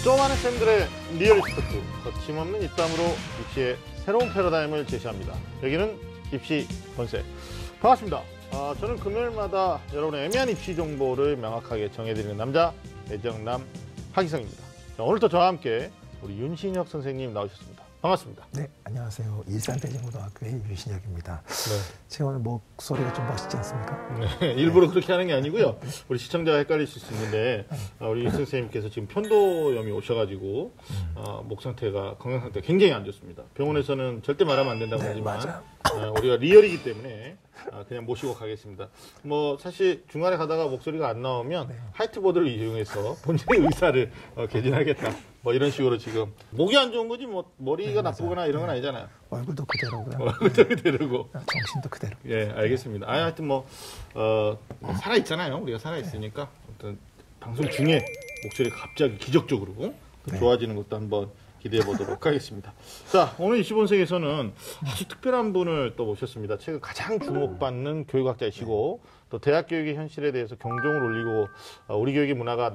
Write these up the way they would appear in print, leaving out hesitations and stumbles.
또 많은 쌤들의 리얼리티 토크, 거침없는 입담으로 입시의 새로운 패러다임을 제시합니다. 여기는 입시 본색. 반갑습니다. 저는 금요일마다 여러분의 애매한 입시 정보를 명확하게 정해드리는 남자, 애정남 하기성입니다. 자, 오늘도 저와 함께 우리 윤신혁 선생님 나오셨습니다. 반갑습니다. 네, 안녕하세요. 일산대진고등학교의 윤신혁입니다. 네. 제가 오늘 목소리가 좀 멋있지 않습니까? 네, 일부러 그렇게 하는 게 아니고요. 우리 시청자가 헷갈리실 수 있는데 우리 윤 선생님께서 지금 편도염이 오셔가지고 목 상태가, 건강 상태가 굉장히 안 좋습니다. 병원에서는 절대 말하면 안 된다고 하지만 우리가 리얼이기 때문에 그냥 모시고 가겠습니다. 뭐 사실 중간에 가다가 목소리가 안 나오면 화이트보드를 이용해서 본인의 의사를 개진하겠다. 뭐 이런 식으로 지금 목이 안 좋은 거지 뭐 머리가 나쁘거나 이런 건 아니잖아요. 얼굴도 그대로고요. 얼굴도 그대로고. 정신도 그대로. 예, 알겠습니다. 하여튼 살아 있잖아요. 우리가 살아 있으니까 어떤 방송 중에 목소리가 갑자기 기적적으로 좋아지는 것도 한번 기대해 보도록 하겠습니다. 자, 오늘 입시본색에서는 아주 특별한 분을 또 모셨습니다. 최근 가장 주목받는 교육학자이시고 또 대학 교육의 현실에 대해서 경종을 울리고 우리 교육의 문화가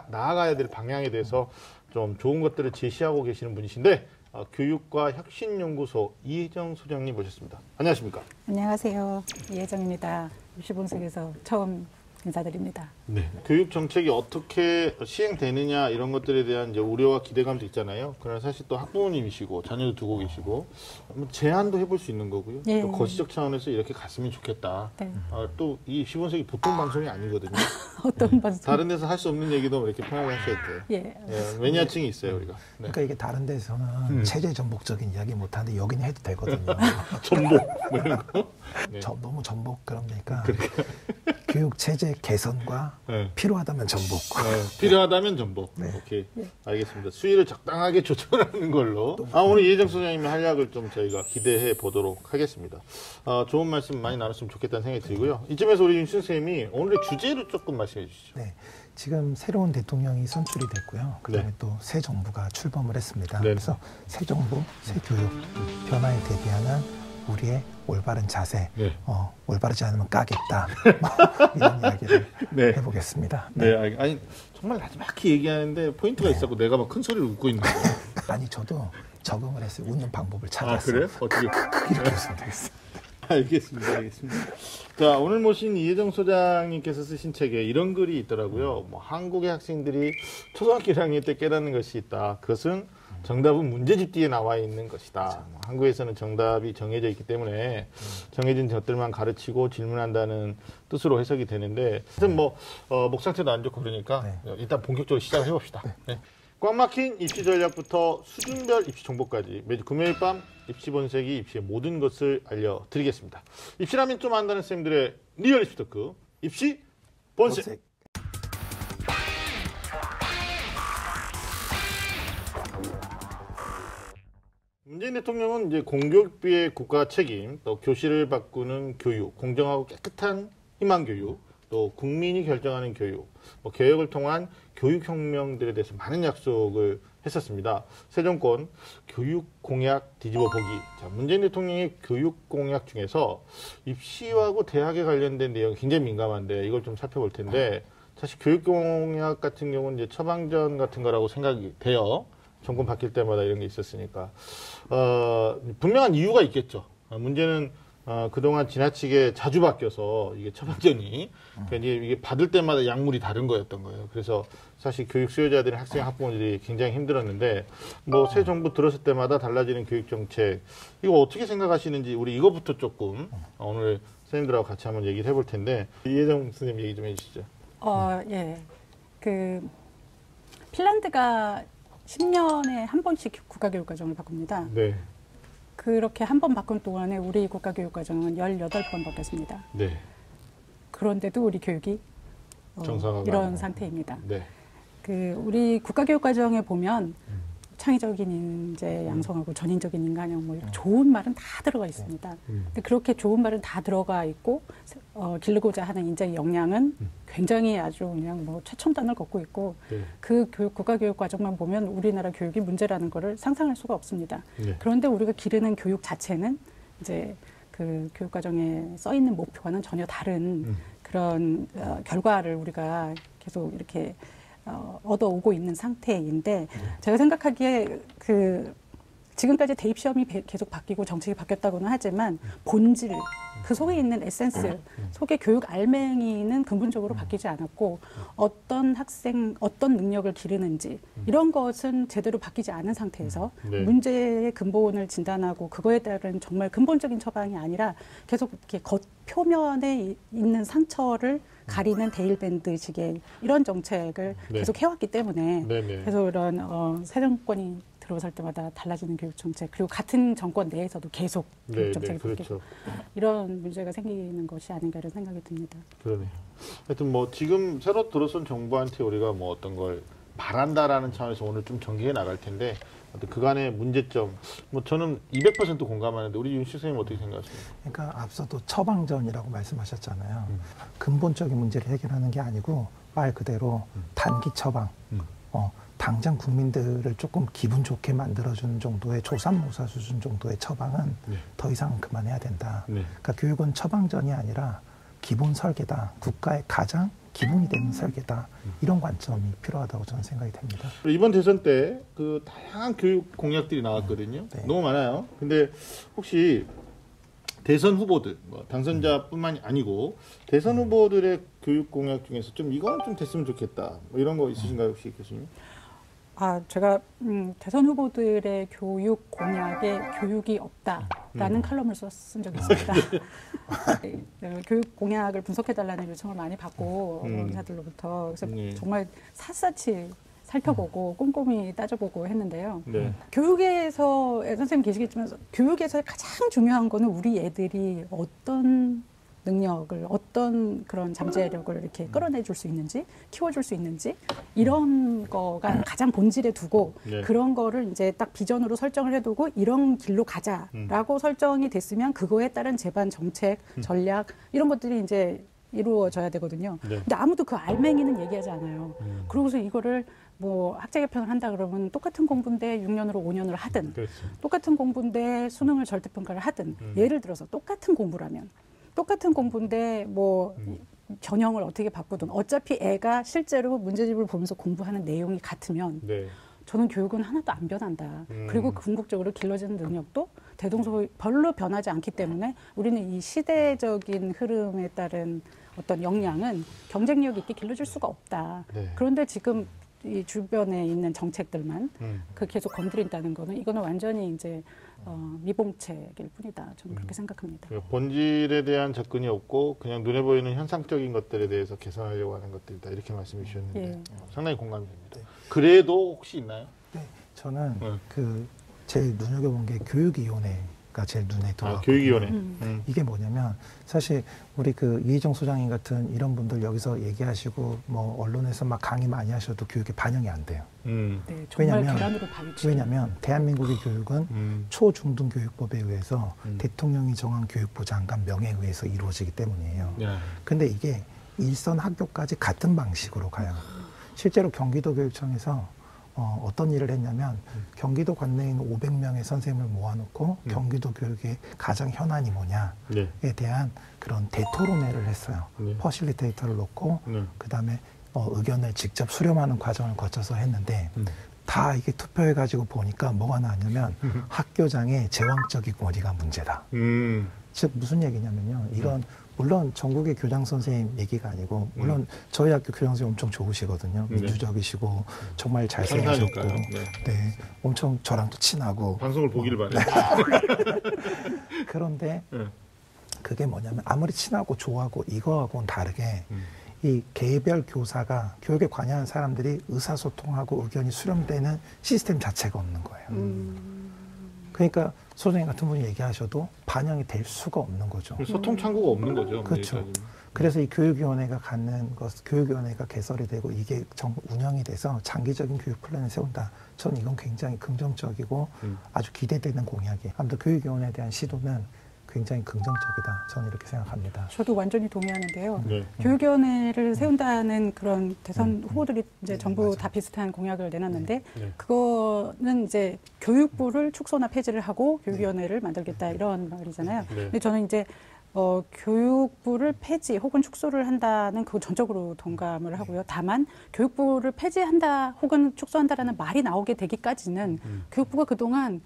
나아가야 될 방향에 대해서 좀 좋은 것들을 제시하고 계시는 분이신데 교육과 혁신연구소 이혜정 소장님 모셨습니다. 안녕하십니까? 안녕하세요. 이혜정입니다. 입시본색에서 처음 인사드립니다. 네. 교육 정책이 어떻게 시행되느냐 이런 것들에 대한 이제 우려와 기대감도 있잖아요. 그러나 사실 또 학부모님이시고 자녀도 두고 계시고 제안도 해볼 수 있는 거고요. 예. 또 거시적 차원에서 이렇게 갔으면 좋겠다. 네. 또 이 입시본색이 보통 방송이 아니거든요. 어떤 방송? 다른 데서 할 수 없는 얘기도 이렇게 편하게 하셔야 돼요. 예. 매니아층이 있어요, 우리가. 네. 그러니까 이게 다른 데서는 체제 전복적인 이야기 못하는데 여기는 해도 되거든요. 전복 뭐 이런 거. 네. 너무 전복 그러니까 교육 체제 개선과 필요하다면 전복. 필요하다면 전복. 오케이. 알겠습니다. 수위를 적당하게 조절하는 걸로. 오늘 이혜정 소장님의 활약을 좀 저희가 기대해 보도록 하겠습니다. 좋은 말씀 많이 나눴으면 좋겠다는 생각이 들고요. 이쯤에서 우리 윤 선생님이 오늘의 주제를 조금 말씀해 주시죠. 네. 지금 새로운 대통령이 선출이 됐고요. 그다음에 또 새 정부가 출범을 했습니다. 네. 그래서 새 정부, 새 교육 변화에 대비하는 우리의 올바른 자세, 올바르지 않으면 까겠다. 이런 이야기를 해보겠습니다. 네. 아니 정말 나지막히 얘기하는데 포인트가 있었고 내가 막 큰 소리를 웃고 있는 거예요. 아니 저도 적응을 했어요. 웃는 방법을 찾았어요. 그래요? 어떻게? 이렇게 했으면 되겠습니다. 알겠습니다. 자, 오늘 모신 이혜정 소장님께서 쓰신 책에 이런 글이 있더라고요. 한국의 학생들이 초등학교 1학년 때 깨닫는 것이 있다. 그것은 정답은 문제집 뒤에 나와 있는 것이다. 한국에서는 정답이 정해져 있기 때문에 정해진 것들만 가르치고 질문한다는 뜻으로 해석이 되는데, 하여튼 목 상태도 안 좋고 그러니까 일단 본격적으로 시작을 해봅시다. 네. 꽉 막힌 입시 전략부터 수준별 입시 정보까지 매주 금요일 밤 입시본색이 입시의 모든 것을 알려드리겠습니다. 입시라면 좀 안다는 쌤들의 리얼리티 토크, 입시 본색. 문재인 대통령은 이제 공교육비의 국가 책임, 또 교실을 바꾸는 교육, 공정하고 깨끗한 희망교육, 또 국민이 결정하는 교육, 개혁을 통한 교육혁명들에 대해서 많은 약속을 했었습니다. 새 정권 교육 공약 뒤집어 보기. 자, 문재인 대통령의 교육 공약 중에서 입시하고 대학에 관련된 내용이 굉장히 민감한데 이걸 좀 살펴볼 텐데, 사실 교육 공약 같은 경우는 이제 처방전 같은 거라고 생각이 돼요. 정권 바뀔 때마다 이런 게 있었으니까. 분명한 이유가 있겠죠. 문제는 그동안 지나치게 자주 바뀌어서 이게 처방전이 이게 받을 때마다 약물이 다른 거였던 거예요. 그래서 사실 교육 수요자들이 학생 학부모들이 굉장히 힘들었는데 새 정부 들었을 때마다 달라지는 교육 정책, 이거 어떻게 생각하시는지 우리 이거부터 조금 오늘 선생님들하고 같이 한번 얘기를 해볼 텐데, 이혜정 선생님 얘기 좀 해주시죠. 예. 핀란드가 10년에 한 번씩 국가교육과정을 바꿉니다. 네. 그렇게 한 번 바꾼 동안에 우리 국가교육과정은 18번 바뀌었습니다. 네. 그런데도 우리 교육이 이런 상태입니다. 네. 우리 국가교육과정에 보면 창의적인 인재 양성하고 전인적인 인간형 이렇게 좋은 말은 다 들어가 있습니다. 근데 그렇게 좋은 말은 다 들어가 있고 기르고자 하는 인재의 역량은 굉장히 아주 그냥 최첨단을 걷고 있고 그 국가교육 과정만 보면 우리나라 교육이 문제라는 것을 상상할 수가 없습니다. 그런데 우리가 기르는 교육 자체는 이제 그 교육 과정에 써 있는 목표와는 전혀 다른 그런 결과를 우리가 계속 이렇게 얻어오고 있는 상태인데 제가 생각하기에 지금까지 대입 시험이 계속 바뀌고 정책이 바뀌었다고는 하지만 본질, 그 속에 있는 에센스, 속에 교육 알맹이는 근본적으로 바뀌지 않았고 어떤 학생, 어떤 능력을 기르는지 이런 것은 제대로 바뀌지 않은 상태에서 문제의 근본을 진단하고 그거에 따른 정말 근본적인 처방이 아니라 계속 이렇게 표면에 있는 상처를 가리는 데일밴드식의 이런 정책을 계속 해왔기 때문에 그래서 이런 새 정권이 들어설 때마다 달라지는 교육 정책 그리고 같은 정권 내에서도 계속 교육 정책이 바뀌고 이런 문제가 생기는 것이 아닌가 이런 생각이 듭니다. 그러네요. 하여튼 뭐 지금 새로 들어선 정부한테 우리가 뭐 어떤 걸 바란다라는 차원에서 오늘 좀 전개해 나갈 텐데 그간의 문제점 뭐 저는 200% 공감하는데 우리 윤식 선생님 어떻게 생각하십니까? 그러니까 앞서도 처방전이라고 말씀하셨잖아요. 근본적인 문제를 해결하는 게 아니고 말 그대로 단기 처방. 당장 국민들을 조금 기분 좋게 만들어주는 정도의 조삼모사 수준 정도의 처방은 더 이상 그만해야 된다. 그러니까 교육은 처방전이 아니라 기본 설계다. 국가의 가장 기본이 되는 설계다. 이런 관점이 필요하다고 저는 생각이 됩니다. 이번 대선 때 그 다양한 교육 공약들이 나왔거든요. 너무 많아요. 근데 혹시 대선 후보들, 뭐 당선자뿐만이 아니고 대선 후보들의 교육 공약 중에서 좀 이거는 좀 됐으면 좋겠다. 뭐 이런 거 있으신가요, 혹시 교수님? 제가 대선 후보들의 교육 공약에 교육이 없다라는 칼럼을 쓴 적이 있습니다. 교육 공약을 분석해달라는 요청을 많이 받고 언론사들로부터 그래서 정말 샅샅이 살펴보고 꼼꼼히 따져보고 했는데요. 교육에서 선생님 계시겠지만 교육에서 가장 중요한 거는 우리 애들이 어떤 능력을 어떤 그런 잠재력을 이렇게 끌어내줄 수 있는지 키워줄 수 있는지 이런 거가 가장 본질에 두고 그런 거를 이제 딱 비전으로 설정을 해두고 이런 길로 가자라고 설정이 됐으면 그거에 따른 제반 정책 전략 이런 것들이 이제 이루어져야 되거든요. 근데 아무도 그 알맹이는 얘기하지 않아요. 그러고서 이거를 뭐 학제 개편을 한다 그러면 똑같은 공부인데 6년으로 5년을 하든 똑같은 공부인데 수능을 절대평가를 하든 예를 들어서 똑같은 공부라면 똑같은 공부인데 뭐 전형을 어떻게 바꾸든 어차피 애가 실제로 문제집을 보면서 공부하는 내용이 같으면 저는 교육은 하나도 안 변한다. 그리고 궁극적으로 길러지는 능력도 대동소이 별로 변하지 않기 때문에 우리는 이 시대적인 흐름에 따른 어떤 역량은 경쟁력 있게 길러줄 수가 없다. 그런데 지금 이 주변에 있는 정책들만 그 계속 건드린다는 거는 이거는 완전히 이제 미봉책일 뿐이다. 저는 그렇게 생각합니다. 본질에 대한 접근이 없고 그냥 눈에 보이는 현상적인 것들에 대해서 개선하려고 하는 것들이다. 이렇게 말씀해 주셨는데 상당히 공감이 됩니다. 그래도 혹시 있나요? 네, 저는 그 제일 눈여겨본 게 교육위원회가 제일 눈에 들어왔거든요. 교육위원회. 이게 뭐냐면 사실 우리 그 이희정 소장님 같은 이런 분들 여기서 얘기하시고 뭐 언론에서 막 강의 많이 하셔도 교육에 반영이 안 돼요. 네, 정말 계란으로 바위치. 왜냐하면 대한민국의 교육은 초중등교육법에 의해서 대통령이 정한 교육부 장관 명예에 의해서 이루어지기 때문이에요. 근데 이게 일선 학교까지 같은 방식으로 가요. 실제로 경기도 교육청에서 어떤 일을 했냐면 경기도 관내에 있는 500명의 선생님을 모아놓고 경기도 교육의 가장 현안이 뭐냐에 대한 그런 대토론회를 했어요. 퍼실리테이터를 놓고 그다음에 의견을 직접 수렴하는 과정을 거쳐서 했는데 다 이게 투표해가지고 보니까 뭐가 나왔냐면 학교장의 제왕적인 권위가 문제다. 즉 무슨 얘기냐면요. 이건 물론 전국의 교장 선생님 얘기가 아니고 물론 저희 학교 교장 선생님 엄청 좋으시거든요. 민주적이시고 정말 잘생기셨고 엄청 저랑도 친하고 방송을 보기를 바래요. 그런데 그게 뭐냐면 아무리 친하고 좋아하고 이거하고는 다르게 이 개별 교사가 교육에 관여하는 사람들이 의사소통하고 의견이 수렴되는 시스템 자체가 없는 거예요. 그러니까 소장님 같은 분이 얘기하셔도 반영이 될 수가 없는 거죠. 소통 창구가 없는 거죠. 그렇죠. 그래서 이 교육위원회가 교육위원회가 개설이 되고 이게 운영이 돼서 장기적인 교육 플랜을 세운다. 저는 이건 굉장히 긍정적이고 아주 기대되는 공약이에요. 아무튼 교육위원회에 대한 시도는 굉장히 긍정적이다. 저는 이렇게 생각합니다. 저도 완전히 동의하는데요. 교육위원회를 세운다는 그런 대선 후보들이 이제 전부 다 비슷한 공약을 내놨는데 그거는 이제 교육부를 축소나 폐지를 하고 교육위원회를 만들겠다 이런 말이잖아요. 근데 저는 이제 교육부를 폐지 혹은 축소를 한다는 그거 전적으로 동감을 하고요. 다만 교육부를 폐지한다 혹은 축소한다라는 말이 나오게 되기까지는 교육부가 그동안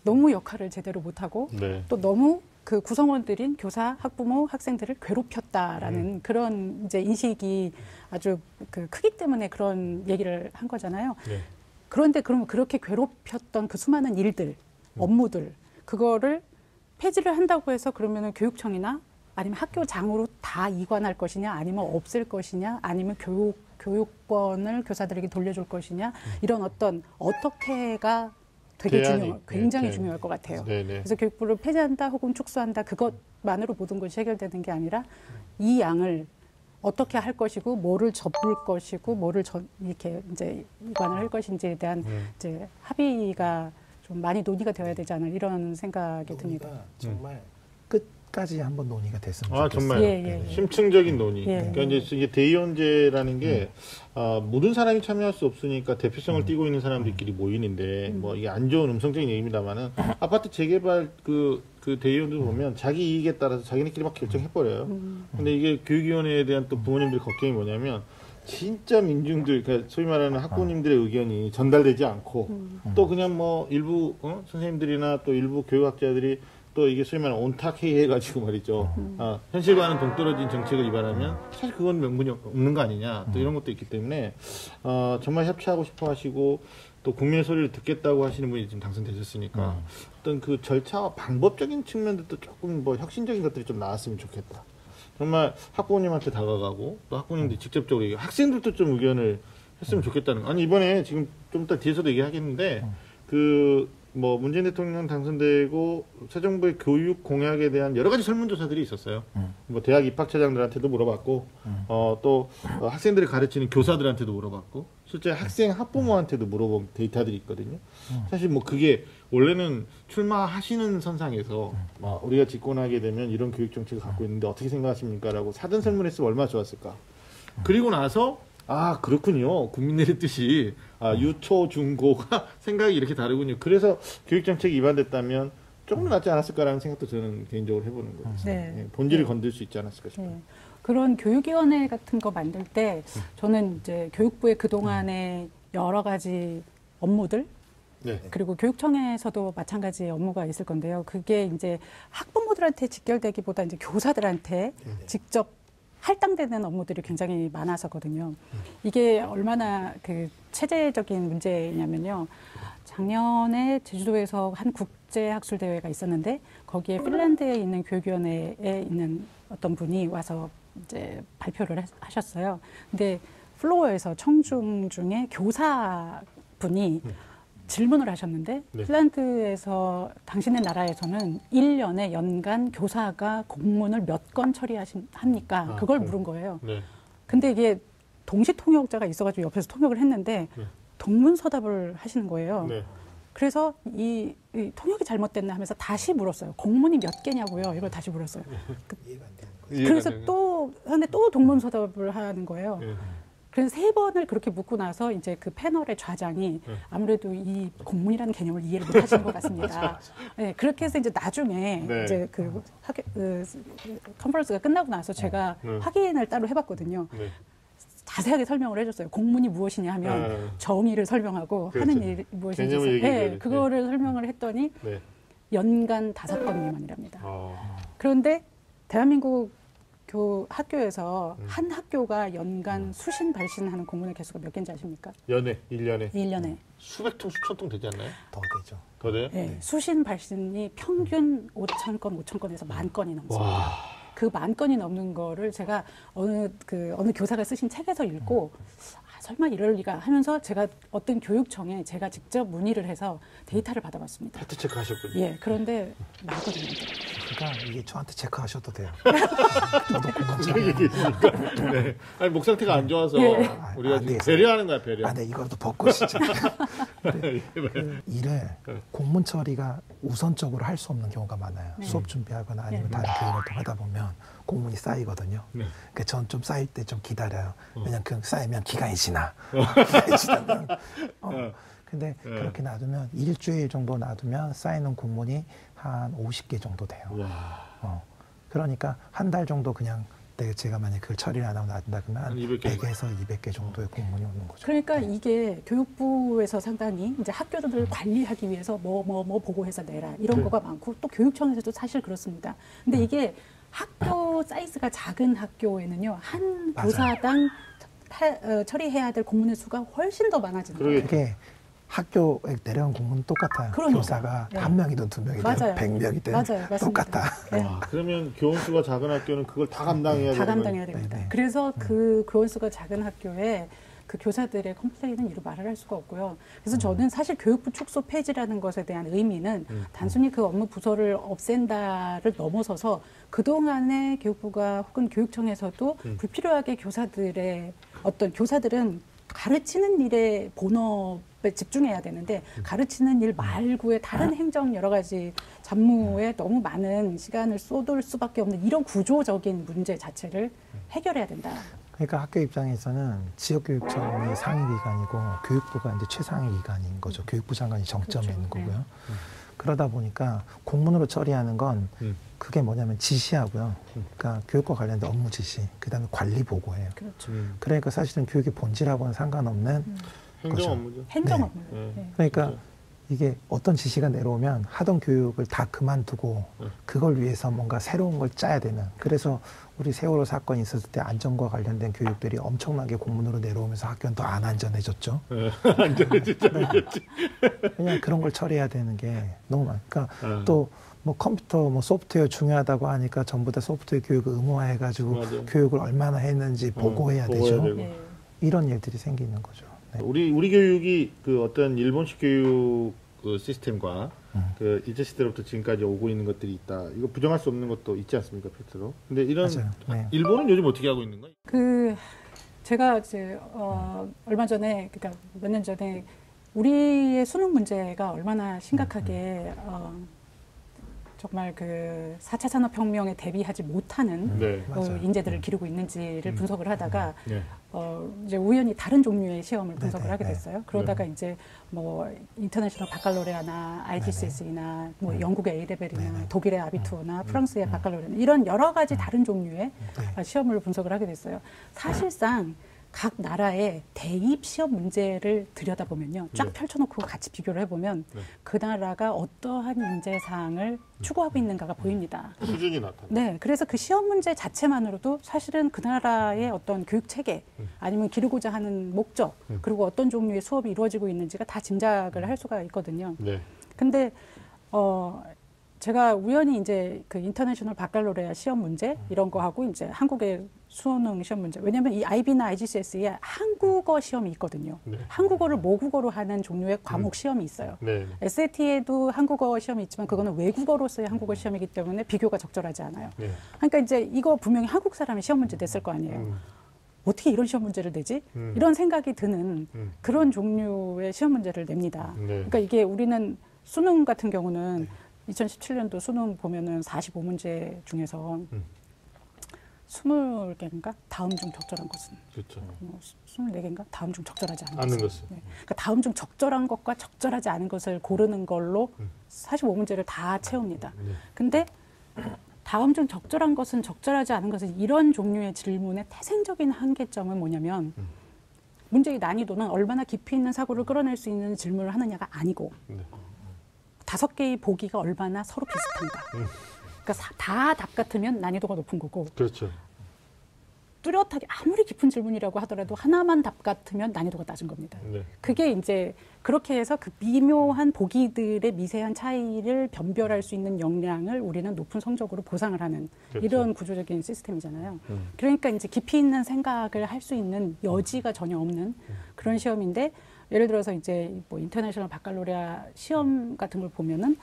너무 역할을 제대로 못하고 네. 또 너무 그 구성원들인 교사, 학부모, 학생들을 괴롭혔다라는 그런 이제 인식이 아주 그 크기 때문에 그런 얘기를 한 거잖아요. 네. 그런데 그러면 그렇게 괴롭혔던 그 수많은 일들, 업무들, 그거를 폐지를 한다고 해서 그러면은 교육청이나 아니면 학교장으로 다 이관할 것이냐, 아니면 없앨 것이냐, 아니면 교육권을 교사들에게 돌려줄 것이냐, 이런 어떻게가 되게 굉장히 중요할 것 같아요. 네네. 그래서 교육부를 폐지한다 혹은 축소한다 그것만으로 모든 것이 해결되는 게 아니라 이 양을 어떻게 할 것이고 뭐를 접을 것이고 뭐를 이렇게 이제 이관을 할 것인지에 대한 이제 합의가 좀 많이 논의가 되어야 되지 않을 이런 생각이 듭니다. 정말 끝까지 한번 논의가 됐으면 좋겠어요. 정말 예. 심층적인 논의. 예. 그러니까 이제 이게 대의원제라는 게 모든 사람이 참여할 수 없으니까 대표성을 띠고 있는 사람들끼리 모이는데 뭐 이게 안 좋은 음성적인 얘기입니다만은 아파트 재개발 그 대의원들 보면 자기 이익에 따라서 자기네끼리 막 결정해버려요. 근데 이게 교육위원회에 대한 또 부모님들 걱정이 뭐냐면 진짜 민중들, 그러니까 소위 말하는 학부모님들의 의견이 전달되지 않고 또 그냥 뭐 일부 선생님들이나 또 일부 교육학자들이 또 이게 소위 말하는 온탁회의 해가지고 말이죠. 현실과는 동떨어진 정책을 위반하면 사실 그건 명분이 없는 거 아니냐. 또 이런 것도 있기 때문에 정말 협치하고 싶어 하시고 또 국민의 소리를 듣겠다고 하시는 분이 지금 당선되셨으니까 어떤 그 절차와 방법적인 측면들도 조금 뭐 혁신적인 것들이 좀 나왔으면 좋겠다. 정말 학부모님한테 다가가고 또 학부모님들이 직접적으로 학생들도 좀 의견을 했으면 좋겠다는 거. 아니 이번에 지금 좀 이따 뒤에서도 얘기하겠는데 뭐 문재인 대통령 당선되고 새 정부의 교육 공약에 대한 여러 가지 설문조사들이 있었어요. 뭐 대학 입학처장들한테도 물어봤고 또 학생들을 가르치는 교사들한테도 물어봤고 실제 학생 학부모한테도 물어본 데이터들이 있거든요. 사실 뭐 그게 원래는 출마하시는 선상에서 우리가 집권하게 되면 이런 교육 정책을 갖고 있는데 어떻게 생각하십니까?라고 사전 설문했으면 얼마나 좋았을까. 그리고 나서 그렇군요. 국민들의 뜻이 유초 중고가 생각이 이렇게 다르군요. 그래서 교육 정책이 위반됐다면 조금 더 낫지 않았을까라는 생각도 저는 개인적으로 해보는 거예요. 네. 본질을 건들 수 있지 않았을까 싶어요. 네. 그런 교육위원회 같은 거 만들 때 저는 이제 교육부의 그동안의 여러 가지 업무들 네. 그리고 교육청에서도 마찬가지의 업무가 있을 건데요. 그게 이제 학부모들한테 직결되기보다 이제 교사들한테 직접 할당되는 업무들이 굉장히 많아서거든요. 이게 얼마나 그 체제적인 문제냐면요. 작년에 제주도에서 한 국제학술대회가 있었는데 거기에 핀란드에 있는 교육위원회에 있는 어떤 분이 와서 이제 발표를 하셨어요. 근데 플로어에서 청중 중에 교사분이 질문을 하셨는데 네. 핀란드에서 당신의 나라에서는 1년에 연간 교사가 공문을 몇 건 처리합니까? 그걸 물은 거예요. 네. 근데 이게 동시 통역자가 있어가지고 옆에서 통역을 했는데 동문서답을 하시는 거예요. 네. 그래서 이 통역이 잘못됐나 하면서 다시 물었어요. 공문이 몇 개냐고요? 이걸 다시 물었어요. 그래서 근데 또 동문서답을 하는 거예요. 그래서 3번을 그렇게 묻고 나서 이제 그 패널의 좌장이 아무래도 이 공문이라는 개념을 이해를 못 하시는 것 같습니다. 네, 그렇게 해서 이제 나중에 네. 이제 그 컨퍼런스가 끝나고 나서 제가 확인을 따로 해봤거든요. 네. 자세하게 설명을 해줬어요. 공문이 무엇이냐 하면 정의를 설명하고 그렇죠. 하는 일이 무엇인지 개념을 얘기해줘야 돼. 그거를 설명을 했더니 네. 연간 5건 미만이랍니다. 그런데 대한민국 학교에서 한 학교가 연간 수신 발신하는 공문의 개수가 몇 개인지 아십니까? 1년에 1년에. 수백 통, 수천 통 되지 않나요? 더 되죠. 더 돼요? 네, 수신 발신이 평균 5,000건, 5,000건에서 10,000건이 넘습니다. 그 10,000건이 넘는 거를 제가 어느 교사가 쓰신 책에서 읽고 설마 이럴 리가 하면서 제가 어떤 교육청에 제가 직접 문의를 해서 데이터를 받아봤습니다. 팩트 체크 하셨군요. 예, 그런데 많거든요. 그러니까 이게 저한테 체크하셔도 돼요. 그런 얘기했으니까. 네. 아니, 목 상태가 안 좋아서 예. 우리가 지금 배려하는 거야, 배려. 네, 이것도 벗고 진짜. 일을 공문 처리가 우선적으로 할 수 없는 경우가 많아요. 수업 준비하거나 아니면 다른 교육을 또 하다 보면 공문이 쌓이거든요. 그러니까 전 좀 쌓일 때 좀 기다려요. 왜냐면 그 쌓이면 기간이 지나. 기간이 지나면. 근데 그렇게 놔두면 일주일 정도 놔두면 쌓이는 공문이 한 50개 정도 돼요. 그러니까 한 달 정도 그냥 제가 만약에 그걸 처리를 안 하고 놔둔다 그러면 한 200개. 100에서 200개 정도의 공문이 오는 거죠. 그러니까 이게 교육부에서 상당히 이제 학교들을 관리하기 위해서 뭐 보고해서 내라 이런 거가 많고 또 교육청에서도 사실 그렇습니다. 근데 이게 학교 사이즈가 작은 학교에는요 한 맞아요. 교사당 처리해야 될 공문의 수가 훨씬 더 많아집니다. 그러게. 그게 학교에 내려간 공문은 똑같아요. 그러니까. 교사가 네. 한 명이든 두 명이든 맞아요. 100명이든 맞아요. 맞습니다. 똑같다. 네. 와, 그러면 교원 수가 작은 학교는 그걸 다 감당해야 다 되는 감당해야 됩니다. 네네. 그래서 그 교원 수가 작은 학교에 그 교사들의 컴플레인은 이루 말을 할 수가 없고요. 그래서 저는 사실 교육부 축소 폐지라는 것에 대한 의미는 단순히 그 업무 부서를 없앤다를 넘어서서 그동안에 교육부가 혹은 교육청에서도 불필요하게 교사들의 어떤 교사들은 가르치는 일에 본업에 집중해야 되는데 가르치는 일 말고의 다른 행정 여러 가지 잡무에 너무 많은 시간을 쏟을 수밖에 없는 이런 구조적인 문제 자체를 해결해야 된다. 그러니까 학교 입장에서는 지역교육청이 상위기관이고 교육부가 이제 최상위 기관인 거죠. 교육부 장관이 정점에 그렇죠. 있는 거고요. 그러다 보니까 공문으로 처리하는 건 그게 뭐냐면 지시하고요. 그러니까 교육과 관련된 업무 지시, 그다음에 관리 보고예요. 그렇죠. 그러니까 사실은 교육의 본질하고는 상관없는 행정 거죠. 업무죠. 행정 네. 업무. 네. 네. 그러니까 그렇죠. 이게 어떤 지시가 내려오면 하던 교육을 다 그만두고 그걸 위해서 뭔가 새로운 걸 짜야 되는. 그래서 우리 세월호 사건이 있었을 때 안전과 관련된 교육들이 엄청나게 공문으로 내려오면서 학교는 더 안 안전해졌죠. 안전해지죠. 그냥 그런 걸 처리해야 되는 게 너무 많. 그러니까 네. 또 뭐 컴퓨터, 뭐 소프트웨어 중요하다고 하니까 전부 다 소프트웨어 교육을 의무화해가지고 맞아요. 교육을 얼마나 했는지 보고해야 되죠. 되고. 예. 이런 일들이 생기는 거죠. 네. 우리 교육이 그 어떤 일본식 교육 그 시스템과 그 일제 시대로부터 지금까지 오고 있는 것들이 있다. 이거 부정할 수 없는 것도 있지 않습니까, 팩트로? 근데 이런 맞아요. 네. 일본은 요즘 어떻게 하고 있는 거예요? 제가 이제 얼마 전에 그러니까 몇 년 전에 우리의 수능 문제가 얼마나 심각하게 정말 그 4차 산업혁명에 대비하지 못하는 네. 맞아요. 인재들을 기르고 있는지를 분석을 하다가 네. 이제 우연히 다른 종류의 시험을 분석을 네네, 하게 네. 됐어요. 그러다가 이제 뭐 인터내셔널 바칼로레아나 IGCSE나 뭐 영국의 A레벨이나 네네. 독일의 아비투어나 프랑스의 바칼로레아 이런 여러 가지 다른 종류의 네. 시험을 분석을 하게 됐어요. 사실상 각 나라의 대입 시험 문제를 들여다보면요. 쫙 네. 펼쳐놓고 같이 비교를 해보면 네. 그 나라가 어떠한 인재상을 추구하고 있는가가 보입니다. 수준이 나타나. 네, 그래서 그 시험 문제 자체만으로도 사실은 그 나라의 어떤 교육 체계 아니면 기르고자 하는 목적 그리고 어떤 종류의 수업이 이루어지고 있는지가 다 짐작을 할 수가 있거든요. 네. 근데 제가 우연히 이제 그 인터내셔널 바칼로레아 시험 문제 이런 거 하고 이제 한국의 수능 시험 문제 왜냐하면 이 IB나 IGCSE에 한국어 시험이 있거든요. 네. 한국어를 모국어로 하는 종류의 과목 시험이 있어요. 네. SAT에도 한국어 시험이 있지만 그거는 외국어로서의 한국어 시험이기 때문에 비교가 적절하지 않아요. 네. 그러니까 이제 이거 분명히 한국 사람이 시험 문제 냈을 거 아니에요. 어떻게 이런 시험 문제를 내지? 이런 생각이 드는 그런 종류의 시험 문제를 냅니다. 네. 그러니까 이게 우리는 수능 같은 경우는 2017년도 수능 보면은 45문제 중에서 20개인가? 다음 중 적절한 것은 그렇죠. 24개인가? 다음 중 적절하지 않은 않는 것은. 것은. 네. 그러니까 다음 중 적절한 것과 적절하지 않은 것을 고르는 걸로 45문제를 다 채웁니다. 네. 근데 다음 중 적절한 것은 적절하지 않은 것은 이런 종류의 질문의 태생적인 한계점은 뭐냐면 문제의 난이도는 얼마나 깊이 있는 사고를 끌어낼 수 있는 질문을 하느냐가 아니고 네. 5개의 보기가 얼마나 서로 비슷한가. 그러니까 다 답 같으면 난이도가 높은 거고 그렇죠. 뚜렷하게 아무리 깊은 질문이라고 하더라도 하나만 답 같으면 난이도가 낮은 겁니다. 네. 그게 이제 그렇게 해서 그 미묘한 보기들의 미세한 차이를 변별할 수 있는 역량을 우리는 높은 성적으로 보상을 하는 그렇죠. 이런 구조적인 시스템이잖아요. 그러니까 이제 깊이 있는 생각을 할 수 있는 여지가 전혀 없는 그런 시험인데 예를 들어서 이제 뭐 인터내셔널 바칼로레아 시험 같은 걸 보면은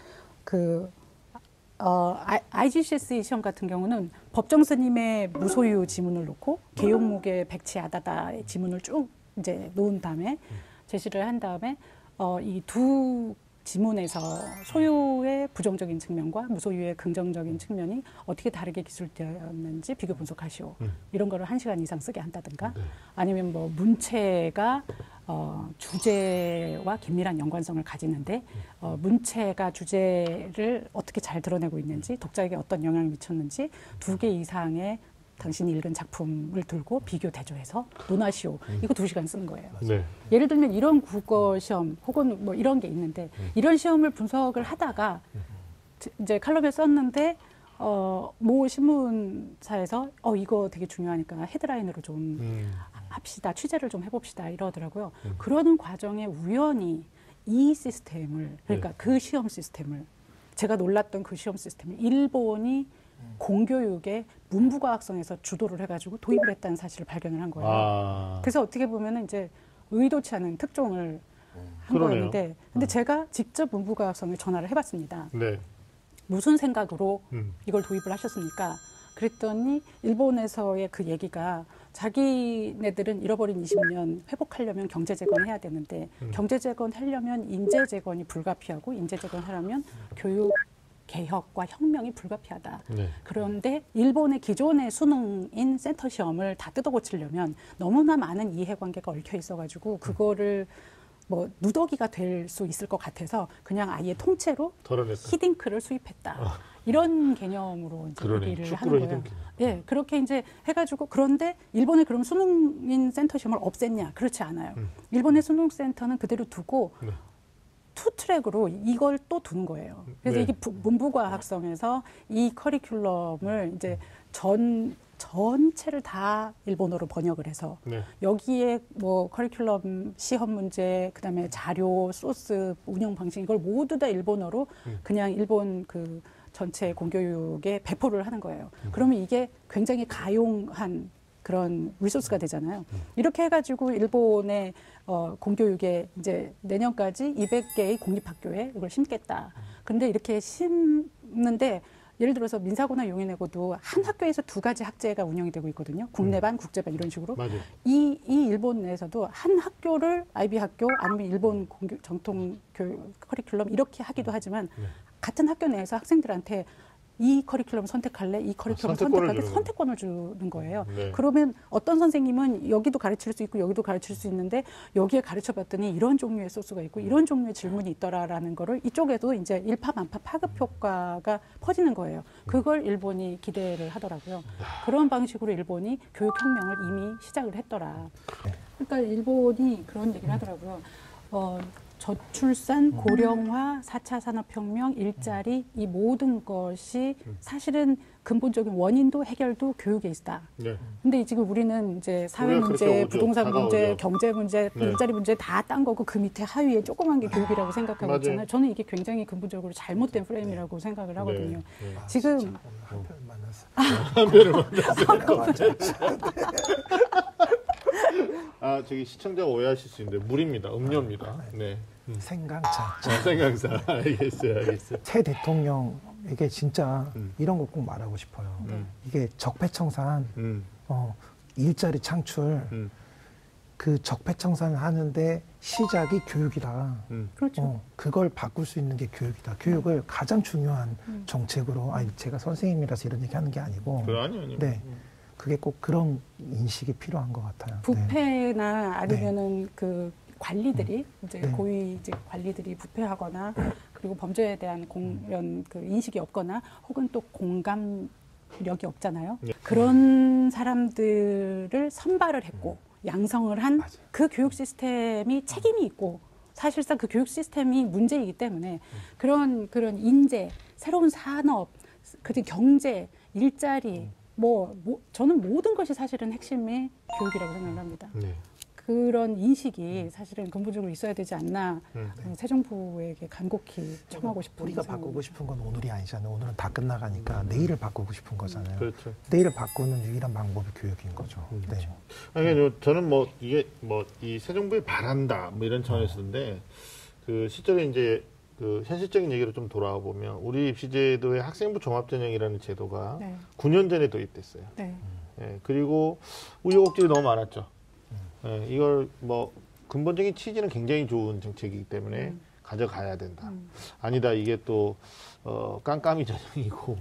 IGCSE 시험 같은 경우는 법정 스님의 무소유 지문을 놓고 개용목의 백치아다다의 지문을 쭉 이제 놓은 다음에 제시를 한 다음에 이 두 지문에서 소유의 부정적인 측면과 무소유의 긍정적인 측면이 어떻게 다르게 기술되었는지 비교 분석하시오. 이런 거를 1시간 이상 쓰게 한다든가 아니면 뭐 문체가 주제와 긴밀한 연관성을 가지는데 문체가 주제를 어떻게 잘 드러내고 있는지, 독자에게 어떤 영향을 미쳤는지 2개 이상의 당신이 읽은 작품을 들고 비교 대조해서 논하시오. 이거 2시간 쓰는 거예요. 네. 예를 들면 이런 국어 시험 혹은 뭐 이런 게 있는데 이런 시험을 분석을 하다가 이제 칼럼에 썼는데 모 신문사에서 이거 되게 중요하니까 헤드라인으로 좀 합시다. 취재를 좀 해봅시다. 이러더라고요. 그러는 과정에 우연히 이 시스템을, 그러니까 그 시험 시스템을, 제가 놀랐던 그 시험 시스템을 일본이 공교육의 문부과학성에서 주도를 해가지고 도입을 했다는 사실을 발견을 한 거예요. 그래서 어떻게 보면은 이제 의도치 않은 특종을 한 그러네요. 거였는데, 근데 제가 직접 문부과학성에 전화를 해봤습니다. 네. 무슨 생각으로 이걸 도입을 하셨습니까? 그랬더니 일본에서의 그 얘기가 자기네들은 잃어버린 20년 회복하려면 경제재건 해야 되는데 경제재건 하려면 인재재건이 불가피하고 인재재건 하려면 교육 개혁과 혁명이 불가피하다. 네. 그런데 일본의 기존의 수능인 센터 시험을 다 뜯어고치려면 너무나 많은 이해관계가 얽혀 있어가지고 그거를 뭐 누더기가 될 수 있을 것 같아서 그냥 아예 통째로 덜어냈다. 히딩크를 수입했다. 이런 개념으로 이제 그러네. 얘기를 하는 축구로 거예요. 히딩크. 예, 그렇게 이제 해가지고 그런데 일본에 그럼 수능인 센터 시험을 없앴냐? 그렇지 않아요. 일본의 수능 센터는 그대로 두고 네. 투 트랙으로 이걸 또 두는 거예요. 그래서 네. 이게 문부과학성에서 이 커리큘럼을 이제 전체를 다 일본어로 번역을 해서 네. 여기에 뭐 커리큘럼 시험 문제, 그다음에 자료, 소스, 운영 방식 이걸 모두 다 일본어로 그냥 일본 그 전체 공교육에 배포를 하는 거예요. 그러면 이게 굉장히 가용한 그런 리소스가 되잖아요. 이렇게 해가지고 일본의 공교육에 이제 내년까지 200개의 공립학교에 이걸 심겠다. 근데 이렇게 심는데 예를 들어서 민사고나 용인외고도 한 학교에서 2가지 학제가 운영이 되고 있거든요. 국내반, 국제반 이런 식으로. 맞아요. 이 일본 내에서도 한 학교를 아이비 학교 아니면 일본 정통 교육 커리큘럼 이렇게 하기도 하지만 같은 학교 내에서 학생들한테 이 커리큘럼 선택할래? 이 커리큘럼 선택할래? 선택권을 주는 거예요. 네. 그러면 어떤 선생님은 여기도 가르칠 수 있고 여기도 가르칠 수 있는데 여기에 가르쳐봤더니 이런 종류의 소스가 있고 이런 종류의 질문이 있더라라는 거를 이쪽에도 이제 일파만파 파급 효과가 퍼지는 거예요. 그걸 일본이 기대를 하더라고요. 그런 방식으로 일본이 교육혁명을 이미 시작을 했더라. 그러니까 일본이 그런 얘기를 하더라고요. 저출산, 고령화, 4차 산업혁명, 일자리 이 모든 것이 사실은 근본적인 원인도 해결도 교육에 있다. 네. 근데 지금 우리는 이제 사회 우리가 문제, 그렇게 오죠. 부동산 문제, 다가오죠. 경제 문제, 네. 일자리 문제 다 딴 거고 그 밑에 하위에 조그만 게 교육이라고 생각하고 맞아요. 있잖아요. 저는 이게 굉장히 근본적으로 잘못된 프레임이라고 생각을 하거든요. 네. 지금 한편 만났어. 한편을 만났어요. 저기 시청자가 오해하실 수 있는데 물입니다. 음료입니다. 네. 생강차. 생강사. 알겠어요. 새 대통령에게 진짜 이런 거 꼭 말하고 싶어요. 이게 적폐청산, 일자리 창출, 그 적폐청산을 하는데 시작이 교육이다. 그렇죠. 그걸 바꿀 수 있는 게 교육이다. 교육을 가장 중요한 정책으로, 아니 제가 선생님이라서 이런 얘기 하는 게 아니고, 아니요. 네, 그게 꼭 그런 인식이 필요한 것 같아요. 부패나 아니면은 그 관리들이 이제 네. 고위 이제 관리들이 부패하거나 그리고 범죄에 대한 이런 그 인식이 없거나 혹은 또 공감력이 없잖아요. 네. 그런 사람들을 선발을 했고 양성을 한 그 교육 시스템이 책임이 있고 사실상 그 교육 시스템이 문제이기 때문에 그런 인재, 새로운 산업, 그 경제, 일자리 저는 모든 것이 사실은 핵심이 교육이라고 생각을 합니다. 네. 그런 인식이 사실은 근본적으로 있어야 되지 않나 새 정부에게 간곡히 청하고 싶은 우리가 생각입니다. 바꾸고 싶은 건 오늘이 아니잖아요. 오늘은 다 끝나가니까 내일을 바꾸고 싶은 거잖아요. 그렇죠. 내일을 바꾸는 유일한 방법이 교육인 거죠. 네. 아니, 저는 이 새 정부에 바란다 이런 차원에서인데 그 시절에 이제 그 현실적인 얘기로 좀 돌아와 보면 우리 입시제도의 학생부 종합전형이라는 제도가 네. 9년 전에 도입됐어요. 네. 예, 그리고 우여곡절이 너무 많았죠. 예, 이걸 근본적인 취지는 굉장히 좋은 정책이기 때문에 가져가야 된다. 아니다, 이게 또 깜깜이 전형이고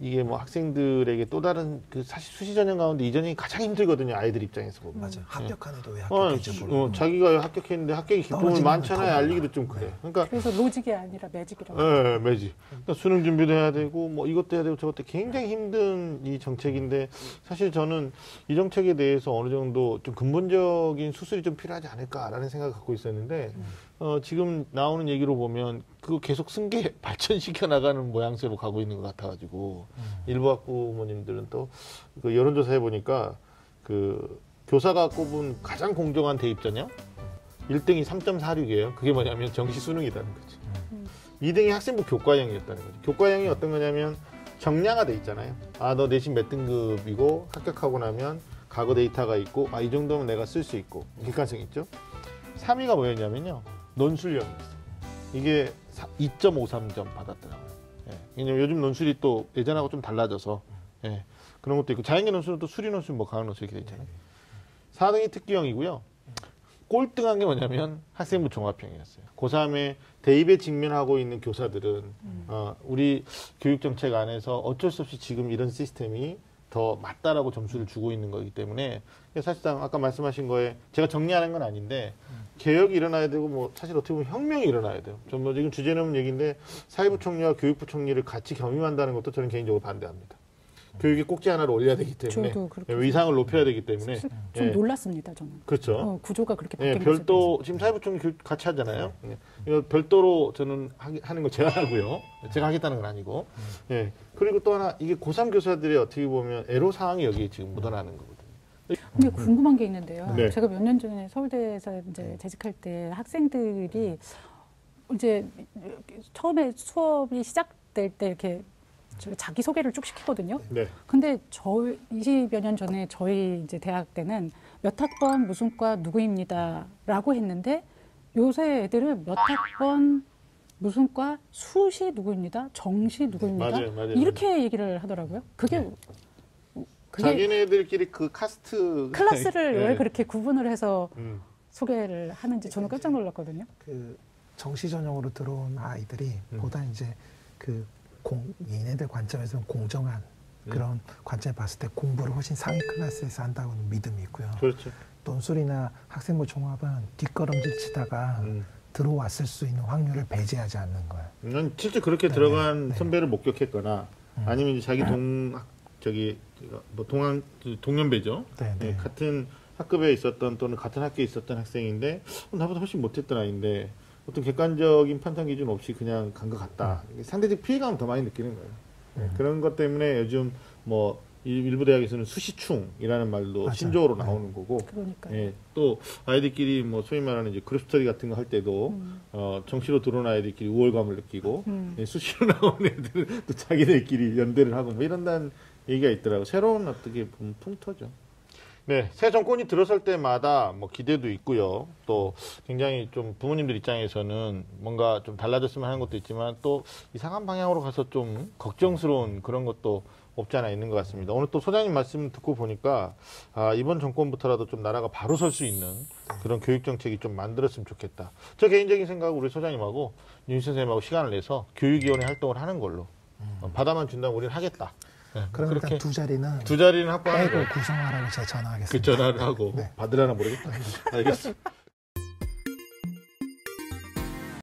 이게 뭐 학생들에게 또 다른 그 사실 수시 전형 가운데 이 전형이 가장 힘들거든요. 아이들 입장에서 보면. 맞아. 합격하는데 왜 합격했지 모르고. 자기가 합격했는데 합격이 기쁨을 많잖아요. 알리기도 좀 그래. 그러니까 그래서 로직이 아니라 매직이라고. 네, 매직. 그러니까 수능 준비도 해야 되고 뭐 이것도 해야 되고 저것도 굉장히 힘든 이 정책인데 사실 저는 이 정책에 대해서 어느 정도 좀 근본적인 수술이 좀 필요하지 않을까라는 생각을 갖고 있었는데 지금 나오는 얘기로 보면 그거 계속 승계 발전시켜 나가는 모양새로 가고 있는 것 같아가지고 일부 학부모님들은 또 그 여론조사 해보니까 그 교사가 꼽은 가장 공정한 대입 전형 1등이 3.46이에요. 그게 뭐냐면 정시 수능이라는 거지. 2등이 학생부 교과형이었다는 거죠. 교과형이 어떤 거냐면 정량화돼 있잖아요. 너 내신 몇 등급이고 합격하고 나면 과거 데이터가 있고 이 정도면 내가 쓸 수 있고 객관성 있죠. 3위가 뭐였냐면요. 논술형이었어요. 이게 2.53점 받았더라고요. 왜냐면 요즘 논술이 또 예전하고 좀 달라져서 그런 것도 있고 자연계 논술은 또 수리 논술, 뭐 과학 논술 이렇게 돼 있잖아요. 4등이 특기형이고요. 꼴등한 게 뭐냐면 학생부 종합형이었어요. 고3에 대입에 직면하고 있는 교사들은 우리 교육정책 안에서 어쩔 수 없이 지금 이런 시스템이 더 맞다라고 점수를 주고 있는 거기 때문에 사실상 아까 말씀하신 거에 제가 정리하는 건 아닌데 개혁이 일어나야 되고 뭐 사실 어떻게 보면 혁명이 일어나야 돼요. 전 뭐 지금 주제넘은 얘기인데 사회부 총리와 교육부 총리를 같이 겸임한다는 것도 저는 개인적으로 반대합니다. 교육의 꼭지 하나를 올려야 되기 때문에 저도 그렇게 위상을 높여야 되기 때문에 좀 놀랐습니다 저는. 그렇죠. 구조가 그렇게 바뀐 별도 지금 사회부 총리 같이 하잖아요. 이거 별도로 저는 하는 거 제안하고요. 제가 하겠다는 건 아니고. 그리고 또 하나 이게 고3 교사들의 어떻게 보면 애로 사항이 여기에 지금 묻어나는 거거든요. 근데 궁금한 게 있는데요. 네. 제가 몇 년 전에 서울대에서 이제 재직할 때 학생들이 이제 처음에 수업이 시작될 때 이렇게 자기 소개를 쭉 시키거든요. 네. 근데 20여 년 전에 저희 이제 대학 때는 몇 학번 무슨 과 누구입니다라고 했는데 요새 애들은 몇 학번 무슨 과 수시 누구입니다. 정시 누구입니다. 맞아요. 이렇게 얘기를 하더라고요. 그게 자기네들끼리 그 카스트 클래스를 왜 그렇게 구분을 해서 소개를 하는지 저는 깜짝 놀랐거든요. 그 정시 전형으로 들어온 아이들이 보다 이제 얘네들 관점에서는 공정한 그런 관점에 봤을 때 공부를 훨씬 상위 클래스에서 한다고는 믿음이 있고요. 그렇죠. 논술이나 학생부 종합은 뒷걸음질 치다가 들어왔을 수 있는 확률을 배제하지 않는 거예요. 난 실제 그렇게 들어간 선배를 목격했거나 아니면 이제 자기 동년배죠. 같은 학급에 있었던 또는 같은 학교에 있었던 학생인데 나보다 훨씬 못했던 아이인데 어떤 객관적인 판단 기준 없이 그냥 간 것 같다. 상대적 피해감을 더 많이 느끼는 거예요. 그런 것 때문에 요즘 뭐 일부 대학에서는 수시충이라는 말도 맞아요. 신조어로 나오는 거고. 또 아이들끼리 뭐 소위 말하는 이제 그룹 스터디 같은 거 할 때도 정시로 들어온 아이들끼리 우월감을 느끼고 수시로 나온 애들은 또 자기들끼리 연대를 하고 뭐 이런다는 얘기가 있더라고요. 새로운 어떻게 보면 풍토죠. 네, 새 정권이 들어설 때마다 뭐 기대도 있고요. 또 굉장히 좀 부모님들 입장에서는 뭔가 좀 달라졌으면 하는 것도 있지만 또 이상한 방향으로 가서 좀 걱정스러운 그런 것도 없지 않아 있는 것 같습니다. 오늘 또 소장님 말씀 듣고 보니까 이번 정권부터라도 좀 나라가 바로 설 수 있는 그런 교육 정책이 좀 만들었으면 좋겠다. 저 개인적인 생각은 우리 소장님하고 윤 선생님하고 시간을 내서 교육위원회 활동을 하는 걸로 받아만 준다면 우리는 하겠다. 그럼 일단 두 자리는 확보하고 빼고 구성하라고 제가 전화하겠습니다. 그 전화를 하고 받으라나 모르겠다. 알겠습니다.